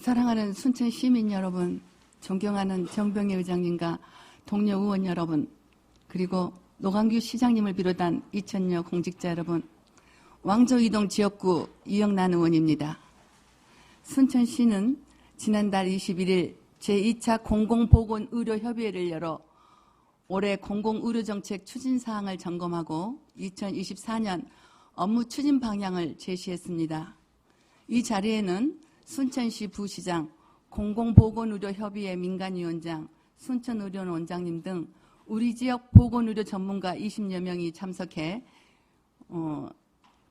사랑하는 순천 시민 여러분, 존경하는 정병희 의장님과 동료 의원 여러분, 그리고 노광규 시장님을 비롯한 이천여 공직자 여러분, 왕조이동 지역구 이영란 의원입니다. 순천시는 지난달 21일 제2차 공공보건의료협의회를 열어 올해 공공의료정책 추진사항을 점검하고 2024년 업무 추진 방향을 제시했습니다. 이 자리에는 순천시 부시장, 공공보건의료협의회 민간위원장, 순천의료원 원장님 등 우리 지역 보건의료 전문가 20여 명이 참석해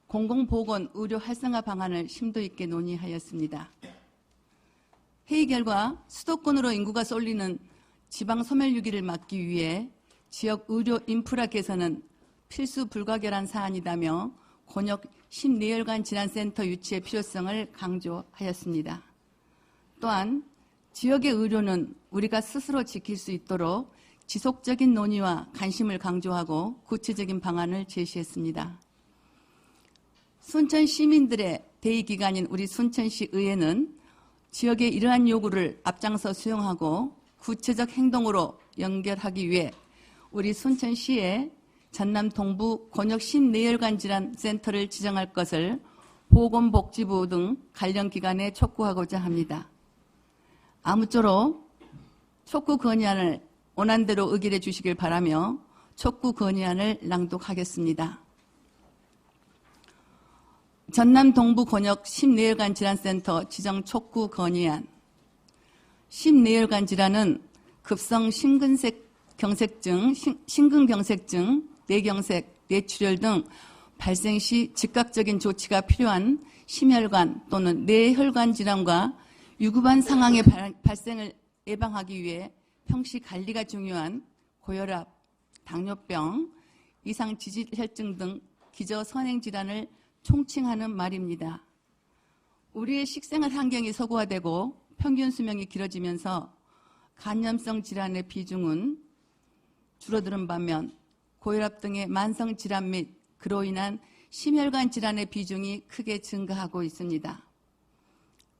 공공보건의료 활성화 방안을 심도 있게 논의하였습니다. 회의 결과 수도권으로 인구가 쏠리는 지방 소멸 위기를 막기 위해 지역 의료 인프라 개선은 필수 불가결한 사안이다며 곤역 심내혈관 질환센터 유치의 필요성을 강조하였습니다. 또한 지역의 의료는 우리가 스스로 지킬 수 있도록 지속적인 논의와 관심을 강조하고 구체적인 방안을 제시했습니다. 순천 시민들의 대의기관인 우리 순천시 의회는 지역의 이러한 요구를 앞장서 수용하고 구체적 행동으로 연결하기 위해 우리 순천시에 전남 동부 곤역 심내혈관 질환 센터를 지정할 것을 보건복지부 등 관련 기관에 촉구하고자 합니다. 아무쪼록 촉구 건의안을 원안대로 의결해 주시길 바라며 촉구 건의안을 낭독하겠습니다. 전남 동부 곤역 심내혈관 질환센터 지정 촉구 건의안. 심내혈관 질환은 급성 심근경색증, 뇌경색, 뇌출혈 등 발생 시 즉각적인 조치가 필요한 심혈관 또는 뇌혈관 질환과 유구반 상황의 발생을 예방하기 위해 평시 관리가 중요한 고혈압, 당뇨병, 이상지질혈증 등 기저선행 질환을 총칭하는 말입니다. 우리의 식생활 환경이 서구화되고 평균 수명이 길어지면서 간염성 질환의 비중은 줄어드는 반면 고혈압 등의 만성 질환 및 그로 인한 심혈관 질환의 비중이 크게 증가하고 있습니다.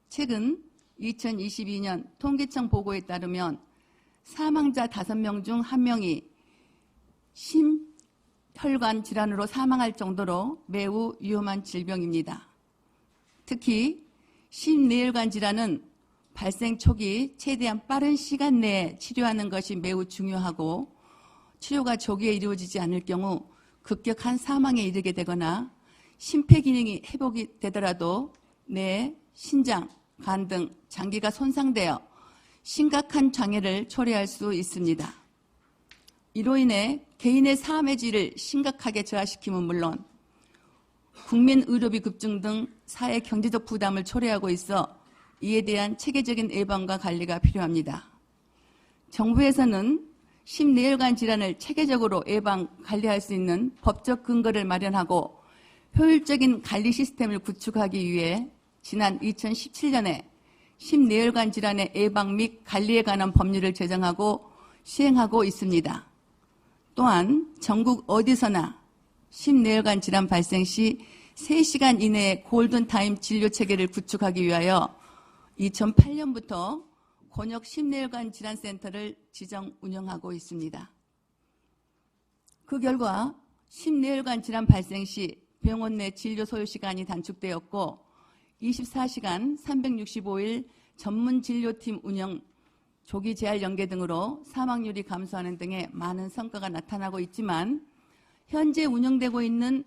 최근 2022년 통계청 보고에 따르면 사망자 5명 중 1명이 심혈관 질환으로 사망할 정도로 매우 위험한 질병입니다. 특히 심내혈관 질환은 발생 초기 최대한 빠른 시간 내에 치료하는 것이 매우 중요하고 치료가 조기에 이루어지지 않을 경우 급격한 사망에 이르게 되거나 심폐기능이 회복이 되더라도 뇌, 신장, 간 등 장기가 손상되어 심각한 장애를 초래할 수 있습니다. 이로 인해 개인의 삶의 질을 심각하게 저하시킴은 물론 국민 의료비 급증 등 사회 경제적 부담을 초래하고 있어 이에 대한 체계적인 예방과 관리가 필요합니다. 정부에서는 심내혈관 질환을 체계적으로 예방, 관리할 수 있는 법적 근거를 마련하고 효율적인 관리 시스템을 구축하기 위해 지난 2017년에 심내혈관 질환의 예방 및 관리에 관한 법률을 제정하고 시행하고 있습니다. 또한 전국 어디서나 심내혈관 질환 발생 시 3시간 이내에 골든타임 진료체계를 구축하기 위하여 2008년부터 곤역 심내혈관 질환센터를 지정 운영하고 있습니다. 그 결과 심내혈관 질환 발생 시 병원 내 진료 소요 시간이 단축되었고 24시간 365일 전문 진료팀 운영, 조기 재활 연계 등으로 사망률이 감소하는 등의 많은 성과가 나타나고 있지만 현재 운영되고 있는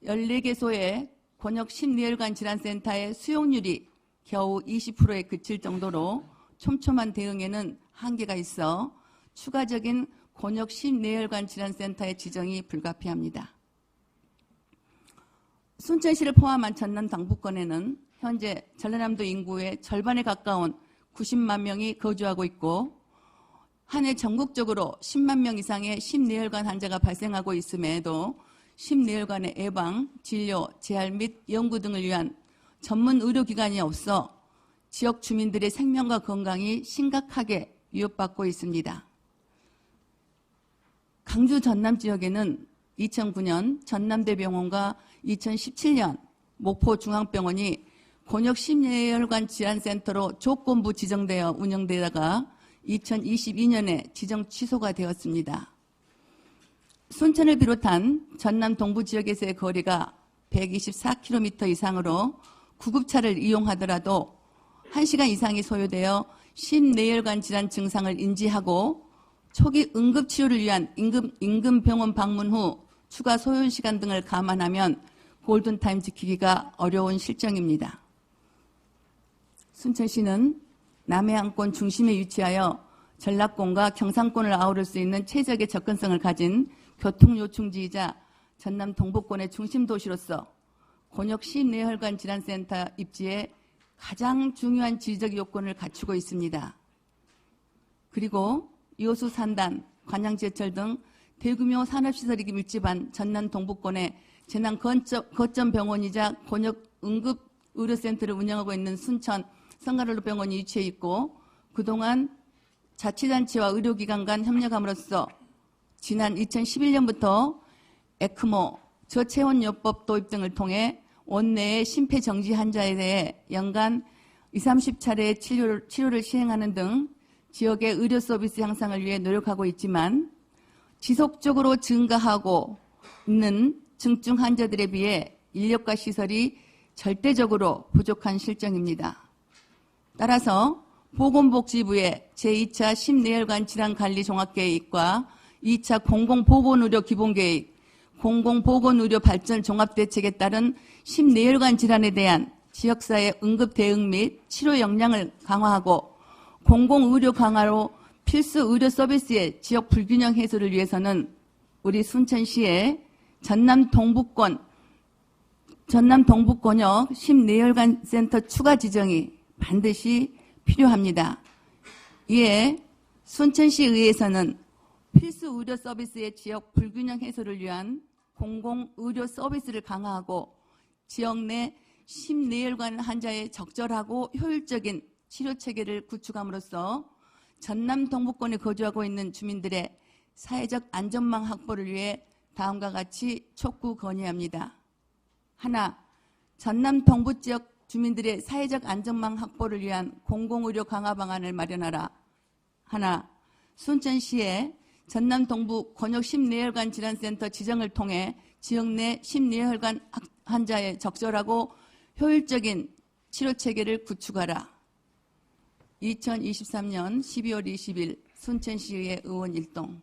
14개소의 곤역 심내혈관 질환센터의 수용률이 겨우 20%에 그칠 정도로 촘촘한 대응에는 한계가 있어 추가적인 곤역 심내혈관 질환센터의 지정이 불가피합니다. 순천시를 포함한 전남 당부권에는 현재 전라남도 인구의 절반에 가까운 90만 명이 거주하고 있고 한 해 전국적으로 10만 명 이상의 심내혈관 환자가 발생하고 있음에도 심내혈관의 예방, 진료, 재활 및 연구 등을 위한 전문 의료기관이 없어 지역 주민들의 생명과 건강이 심각하게 위협받고 있습니다. 강주 전남 지역에는 2009년 전남대병원과 2017년 목포중앙병원이 곤욕 심뇌혈관 질환센터로 조건부 지정되어 운영되다가 2022년에 지정 취소가 되었습니다. 순천을 비롯한 전남 동부 지역에서의 거리가 124km 이상으로 구급차를 이용하더라도 1시간 이상이 소요되어 심뇌혈관 질환 증상을 인지하고 초기 응급치료를 위한 임금 병원 방문 후 추가 소요시간 등을 감안하면 골든타임 지키기가 어려운 실정입니다. 순천시는 남해안권 중심에 위치하여 전라권과 경상권을 아우를 수 있는 최적의 접근성을 가진 교통요충지이자 전남 동부권의 중심 도시로서 곤욕 심뇌혈관 질환센터 입지에 가장 중요한 지리적 요건을 갖추고 있습니다. 그리고 요수 산단, 관양제철 등 대규모 산업시설이 밀집한 전남 동부권의 재난 거점 병원이자 곤욕 응급의료센터를 운영하고 있는 순천 성가로병원이 위치해 있고 그동안 자치단체와 의료기관 간 협력함으로써 지난 2011년부터 에크모, 저체온요법 도입 등을 통해 원내의 심폐정지 환자에 대해 연간 20-30차례의 치료를 시행하는 등 지역의 의료 서비스 향상을 위해 노력하고 있지만 지속적으로 증가하고 있는 중증 환자들에 비해 인력과 시설이 절대적으로 부족한 실정입니다. 따라서 보건복지부의 제2차 심뇌혈관 질환관리 종합계획과 2차 공공보건의료 기본계획, 공공보건의료 발전 종합대책에 따른 심뇌혈관 질환에 대한 지역사회 응급 대응 및 치료 역량을 강화하고 공공의료 강화로 필수 의료 서비스의 지역 불균형 해소를 위해서는 우리 순천시의 전남 동부권역 심뇌혈관 센터 추가 지정이 반드시 필요합니다. 이에 순천시의회에서는 필수 의료 서비스의 지역 불균형 해소를 위한 공공의료 서비스를 강화하고 지역 내 심뇌혈관 환자의 적절하고 효율적인 치료 체계를 구축함으로써 전남 동부권에 거주하고 있는 주민들의 사회적 안전망 확보를 위해 다음과 같이 촉구 건의합니다. 하나, 전남 동부 지역 주민들의 사회적 안전망 확보를 위한 공공의료 강화 방안을 마련하라. 하나, 순천시에 전남 동부 곤욕 심뇌혈관 질환센터 지정을 통해 지역 내 심뇌혈관 환자의 적절하고 효율적인 치료 체계를 구축하라. 2023년 12월 20일 순천시의회 의원 일동.